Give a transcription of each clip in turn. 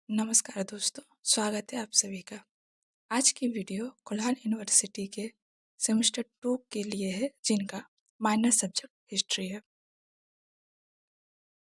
नमस्कार दोस्तों, स्वागत है आप सभी का। आज की वीडियो कोल्हान यूनिवर्सिटी के सेमेस्टर 2 के लिए है, जिनका माइनर सब्जेक्ट हिस्ट्री है।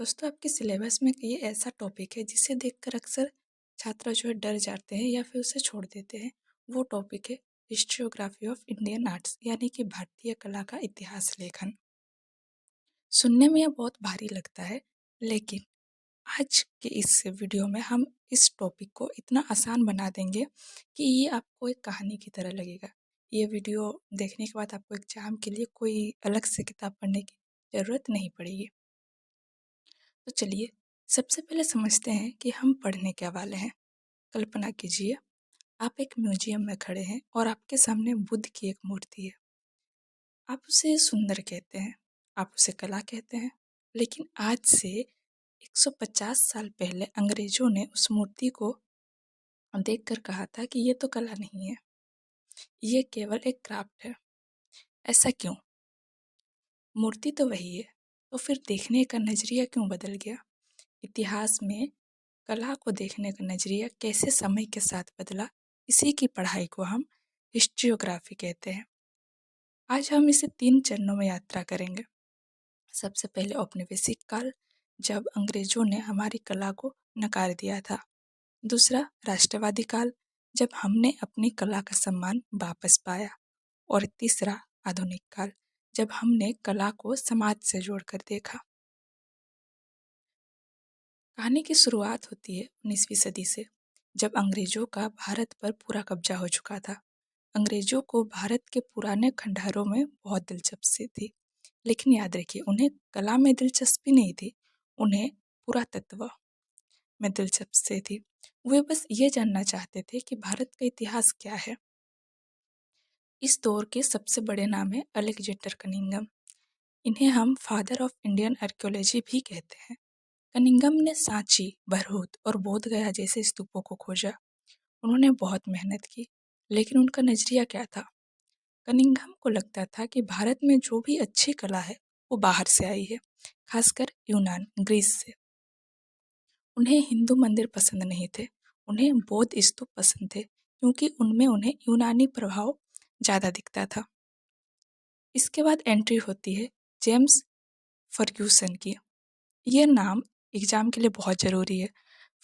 दोस्तों, आपके सिलेबस में ये ऐसा टॉपिक है जिसे देखकर अक्सर छात्र जो है डर जाते हैं या फिर उसे छोड़ देते हैं। वो टॉपिक है हिस्ट्रियोग्राफी ऑफ इंडियन आर्ट्स, यानी कि भारतीय कला का इतिहास लेखन। सुनने में यह बहुत भारी लगता है, लेकिन आज के इस वीडियो में हम इस टॉपिक को इतना आसान बना देंगे कि ये आपको एक कहानी की तरह लगेगा। ये वीडियो देखने के बाद आपको एग्जाम के लिए कोई अलग से किताब पढ़ने की ज़रूरत नहीं पड़ेगी। तो चलिए, सबसे पहले समझते हैं कि हम पढ़ने क्या वाले हैं। कल्पना कीजिए, आप एक म्यूजियम में खड़े हैं और आपके सामने बुद्ध की एक मूर्ति है। आप उसे सुंदर कहते हैं, आप उसे कला कहते हैं, लेकिन आज से 150 साल पहले अंग्रेजों ने उस मूर्ति को देखकर कहा था कि ये तो कला नहीं है, ये केवल एक क्राफ्ट है। ऐसा क्यों? मूर्ति तो वही है, तो फिर देखने का नजरिया क्यों बदल गया? इतिहास में कला को देखने का नजरिया कैसे समय के साथ बदला, इसी की पढ़ाई को हम हिस्ट्रियोग्राफी कहते हैं। आज हम इसे 3 चरणों में यात्रा करेंगे। सबसे पहले औपनिवेशिक काल, जब अंग्रेजों ने हमारी कला को नकार दिया था। दूसरा, राष्ट्रवादी काल, जब हमने अपनी कला का सम्मान वापस पाया। और तीसरा, आधुनिक काल, जब हमने कला को समाज से जोड़कर देखा। कहानी की शुरुआत होती है 19वीं सदी से, जब अंग्रेजों का भारत पर पूरा कब्जा हो चुका था। अंग्रेजों को भारत के पुराने खंडहरों में बहुत दिलचस्पी थी, लेकिन याद रखिए, उन्हें कला में दिलचस्पी नहीं थी, उन्हें पुरातत्व में दिलचस्पी थी। वे बस ये जानना चाहते थे कि भारत का इतिहास क्या है। इस दौर के सबसे बड़े नाम है अलेक्जेंडर कनिंघम। इन्हें हम फादर ऑफ इंडियन आर्कियोलॉजी भी कहते हैं। कनिंघम ने सांची, भरहुत और बोध गया जैसे स्तूपों को खोजा। उन्होंने बहुत मेहनत की, लेकिन उनका नजरिया क्या था? कनिंघम को लगता था कि भारत में जो भी अच्छी कला है वो बाहर से आई है, खासकर यूनान, ग्रीस से। उन्हें हिंदू मंदिर पसंद नहीं थे, उन्हें बौद्ध स्तूप पसंद थे, क्योंकि उनमें उन्हें यूनानी प्रभाव ज़्यादा दिखता था। इसके बाद एंट्री होती है जेम्स फर्ग्यूसन की। यह नाम एग्जाम के लिए बहुत ज़रूरी है।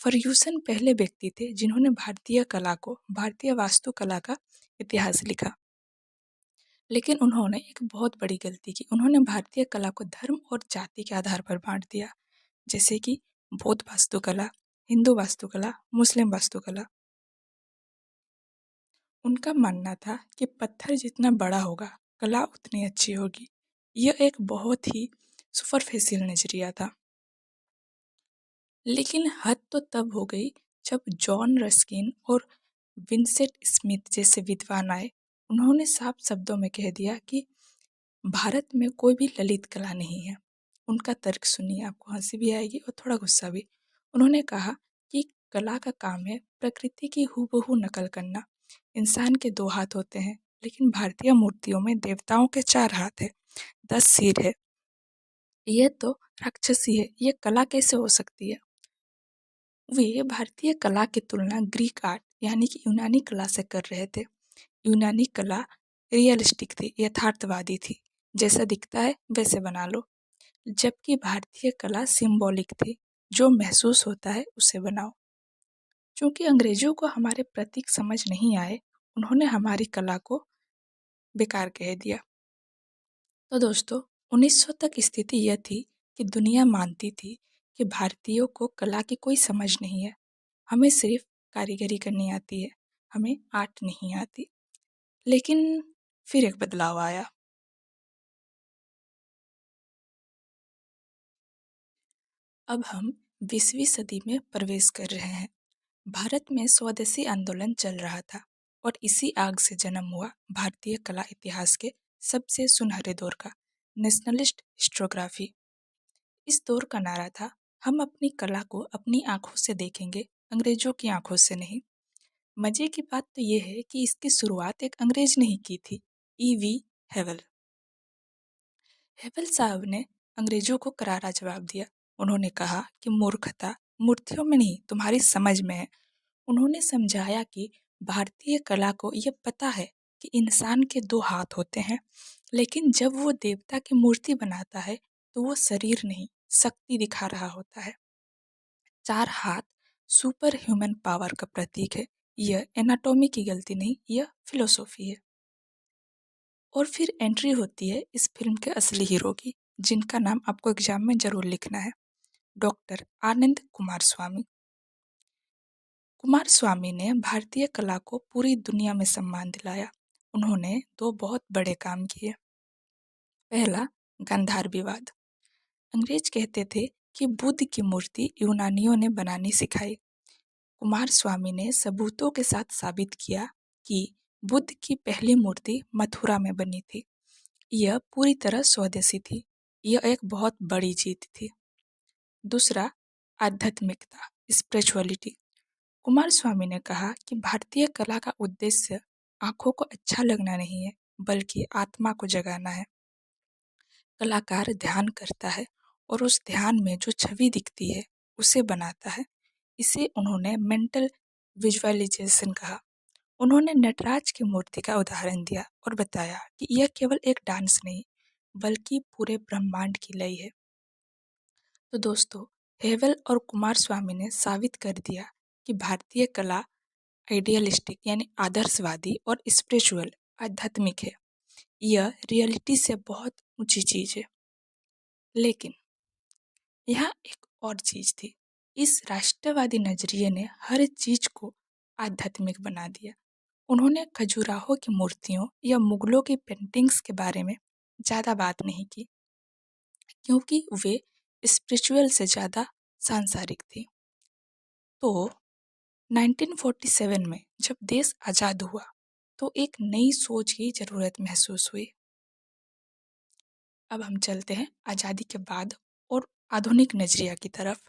फर्ग्यूसन पहले व्यक्ति थे जिन्होंने भारतीय कला को, भारतीय वास्तुकला का इतिहास लिखा। लेकिन उन्होंने एक बहुत बड़ी गलती की। उन्होंने भारतीय कला को धर्म और जाति के आधार पर बांट दिया, जैसे कि बौद्ध वास्तुकला, हिंदू वास्तुकला, मुस्लिम वास्तुकला। उनका मानना था कि पत्थर जितना बड़ा होगा, कला उतनी अच्छी होगी। यह एक बहुत ही सुपरफिशियल नजरिया था। लेकिन हद तो तब हो गई जब जॉन रस्किन और विंसेंट स्मिथ जैसे विद्वान आए। उन्होंने साफ शब्दों में कह दिया कि भारत में कोई भी ललित कला नहीं है। उनका तर्क सुनिए, आपको हंसी भी आएगी और थोड़ा गुस्सा भी। उन्होंने कहा कि कला का काम है प्रकृति की हूबहू नकल करना। इंसान के 2 हाथ होते हैं, लेकिन भारतीय मूर्तियों में देवताओं के 4 हाथ है, 10 सिर है। यह तो राक्षसी है, यह कला कैसे हो सकती है? वे भारतीय कला की तुलना ग्रीक आर्ट यानी कि यूनानी कला से कर रहे थे। यूनानी कला रियलिस्टिक थी, यथार्थवादी थी, जैसा दिखता है वैसे बना लो। जबकि भारतीय कला सिंबॉलिक थी, जो महसूस होता है उसे बनाओ। चूंकि अंग्रेजों को हमारे प्रतीक समझ नहीं आए, उन्होंने हमारी कला को बेकार कह दिया। तो दोस्तों, 1900 तक स्थिति यह थी कि दुनिया मानती थी कि भारतीयों को कला की कोई समझ नहीं है, हमें सिर्फ कारीगरी करनी आती है, हमें आर्ट नहीं आती। लेकिन फिर एक बदलाव आया। अब हम 20वीं सदी में प्रवेश कर रहे हैं। भारत में स्वदेशी आंदोलन चल रहा था और इसी आग से जन्म हुआ भारतीय कला इतिहास के सबसे सुनहरे दौर का नेशनलिस्ट हिस्टोग्राफी। इस दौर का नारा था, हम अपनी कला को अपनी आंखों से देखेंगे, अंग्रेजों की आंखों से नहीं। मजे की बात तो यह है कि इसकी शुरुआत एक अंग्रेज ने ही की थी, E.V. हेवल। हेवल साहब ने अंग्रेजों को करारा जवाब दिया। उन्होंने कहा कि मूर्खता, मूर्तियों में नहीं, तुम्हारी समझ में है। उन्होंने समझाया कि भारतीय कला को यह पता है कि इंसान के 2 हाथ होते हैं, लेकिन जब वो देवता की मूर्ति बनाता है, तो वो शरीर नहीं, शक्ति दिखा रहा होता है। 4 हाथ सुपर ह्यूमन पावर का प्रतीक है। यह एनाटॉमी की गलती नहीं, यह फिलोसॉफी है। और फिर एंट्री होती है इस फिल्म के असली हीरो की, जिनका नाम आपको एग्जाम में जरूर लिखना है, डॉक्टर आनंद कुमार स्वामी। कुमार स्वामी ने भारतीय कला को पूरी दुनिया में सम्मान दिलाया। उन्होंने 2 बहुत बड़े काम किए। पहला, गांधार विवाद। अंग्रेज कहते थे कि बुद्ध की मूर्ति यूनानियों ने बनानी सिखाई। कुमार स्वामी ने सबूतों के साथ साबित किया कि बुद्ध की पहली मूर्ति मथुरा में बनी थी। यह पूरी तरह स्वदेशी थी। यह एक बहुत बड़ी जीत थी। दूसरा, आध्यात्मिकता, स्पिरिचुअलिटी। कुमार स्वामी ने कहा कि भारतीय कला का उद्देश्य आंखों को अच्छा लगना नहीं है, बल्कि आत्मा को जगाना है। कलाकार ध्यान करता है और उस ध्यान में जो छवि दिखती है उसे बनाता है। इसे उन्होंने मेंटल विजुअलाइजेशन कहा। उन्होंने नटराज की मूर्ति का उदाहरण दिया और बताया कि यह केवल एक डांस नहीं, बल्कि पूरे ब्रह्मांड की लय है। तो दोस्तों, हेवल और कुमार स्वामी ने साबित कर दिया कि भारतीय कला आइडियलिस्टिक यानी आदर्शवादी और स्पिरिचुअल आध्यात्मिक है। यह रियलिटी से बहुत ऊंची चीज है। लेकिन यहाँ एक और चीज थी। इस राष्ट्रवादी नजरिए ने हर चीज को आध्यात्मिक बना दिया। उन्होंने खजुराहो की मूर्तियों या मुगलों की पेंटिंग्स के बारे में ज़्यादा बात नहीं की, क्योंकि वे स्पिरिचुअल से ज़्यादा सांसारिक थी। तो 1947 में जब देश आज़ाद हुआ, तो एक नई सोच की ज़रूरत महसूस हुई। अब हम चलते हैं आज़ादी के बाद और आधुनिक नजरिया की तरफ।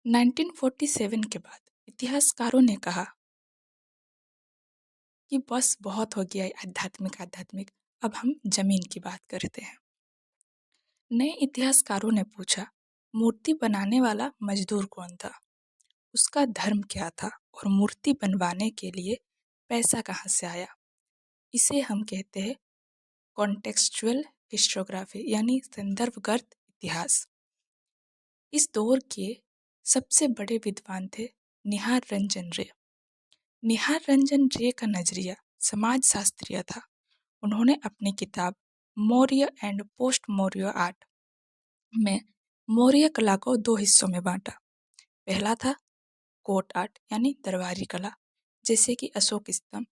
1947 के बाद इतिहासकारों ने कहा कि बस बहुत हो गया है आध्यात्मिक आध्यात्मिक, अब हम जमीन की बात करते हैं। नए इतिहासकारों ने पूछा, मूर्ति बनाने वाला मजदूर कौन था, उसका धर्म क्या था और मूर्ति बनवाने के लिए पैसा कहाँ से आया। इसे हम कहते हैं कॉन्टेक्सचुअल हिस्टोग्राफी यानी संदर्भगत इतिहास। इस दौर के सबसे बड़े विद्वान थे निहार रंजन रे। निहार रंजन रे का नजरिया समाज शास्त्रीय था। उन्होंने अपनी किताब Maurya and post Maurya art में मौर्य कला को 2 हिस्सों में बांटा। पहला था कोर्ट आर्ट यानी दरबारी कला, जैसे कि अशोक स्तंभ,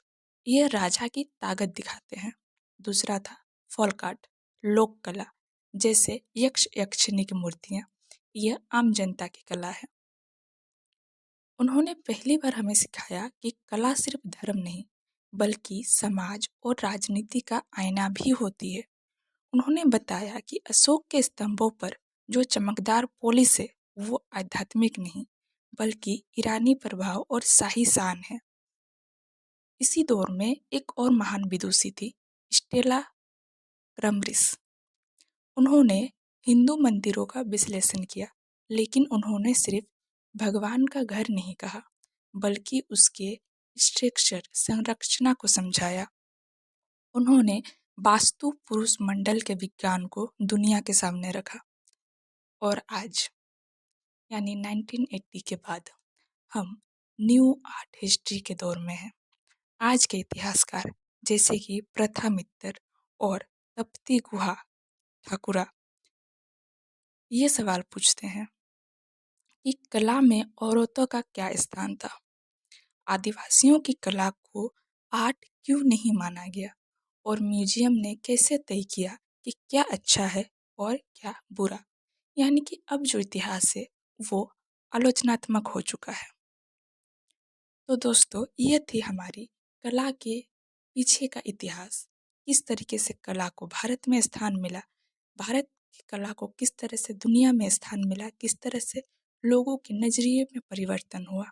यह राजा की ताकत दिखाते हैं। दूसरा था फोल्क आर्ट, लोक कला, जैसे यक्ष यक्षिणी की मूर्तियाँ, यह आम जनता की कला है। उन्होंने पहली बार हमें सिखाया कि कला सिर्फ धर्म नहीं, बल्कि समाज और राजनीति का आईना भी होती है। उन्होंने बताया कि अशोक के स्तंभों पर जो चमकदार पॉलिश है, वो आध्यात्मिक नहीं, बल्कि ईरानी प्रभाव और शाही शान है। इसी दौर में एक और महान विदुषी थी, स्टेला क्रमरिस। उन्होंने हिंदू मंदिरों का विश्लेषण किया, लेकिन उन्होंने सिर्फ भगवान का घर नहीं कहा, बल्कि उसके स्ट्रक्चर संरचना को समझाया। उन्होंने वास्तु पुरुष मंडल के विज्ञान को दुनिया के सामने रखा। और आज यानी 1980 के बाद हम न्यू आर्ट हिस्ट्री के दौर में हैं। आज के इतिहासकार जैसे कि प्रथा मित्तर और तप्ती गुहा ठाकुरा ये सवाल पूछते हैं कि कला में औरतों का क्या स्थान था। आदिवासियों की कला को आर्ट क्यों नहीं माना गया और म्यूजियम ने कैसे तय किया कि क्या अच्छा है और क्या बुरा। यानी कि अब जो इतिहास है वो आलोचनात्मक हो चुका है। तो दोस्तों, ये थी हमारी कला के पीछे का इतिहास। किस तरीके से कला को भारत में स्थान मिला, भारत की कला को किस तरह से दुनिया में स्थान मिला, किस तरह से लोगों के नजरिए में परिवर्तन हुआ।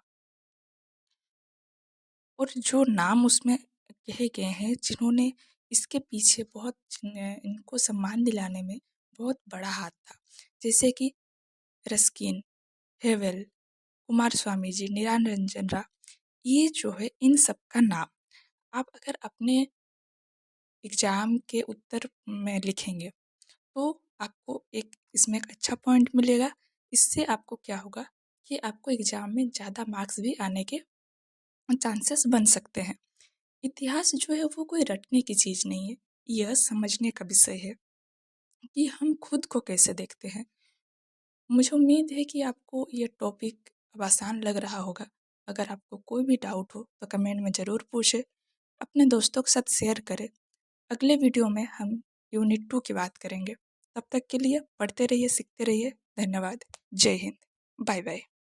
और जो नाम उसमें कहे गए हैं, जिन्होंने इसके पीछे बहुत इनको सम्मान दिलाने में बहुत बड़ा हाथ था, जैसे कि रस्किन, हेवल, कुमार स्वामी जी, निरंजन राव, ये जो है इन सब का नाम आप अगर अपने एग्ज़ाम के उत्तर में लिखेंगे तो आपको एक इसमें एक अच्छा पॉइंट मिलेगा। इससे आपको क्या होगा कि आपको एग्ज़ाम में ज़्यादा मार्क्स भी आने के चांसेस बन सकते हैं। इतिहास जो है वो कोई रटने की चीज़ नहीं है, यह समझने का विषय है कि हम खुद को कैसे देखते हैं। मुझे उम्मीद है कि आपको ये टॉपिक अब आसान लग रहा होगा। अगर आपको कोई भी डाउट हो तो कमेंट में ज़रूर पूछें, अपने दोस्तों के साथ शेयर करें। अगले वीडियो में हम यूनिट 2 की बात करेंगे। तब तक के लिए पढ़ते रहिए, सीखते रहिए। धन्यवाद। जय हिंद। Bye bye.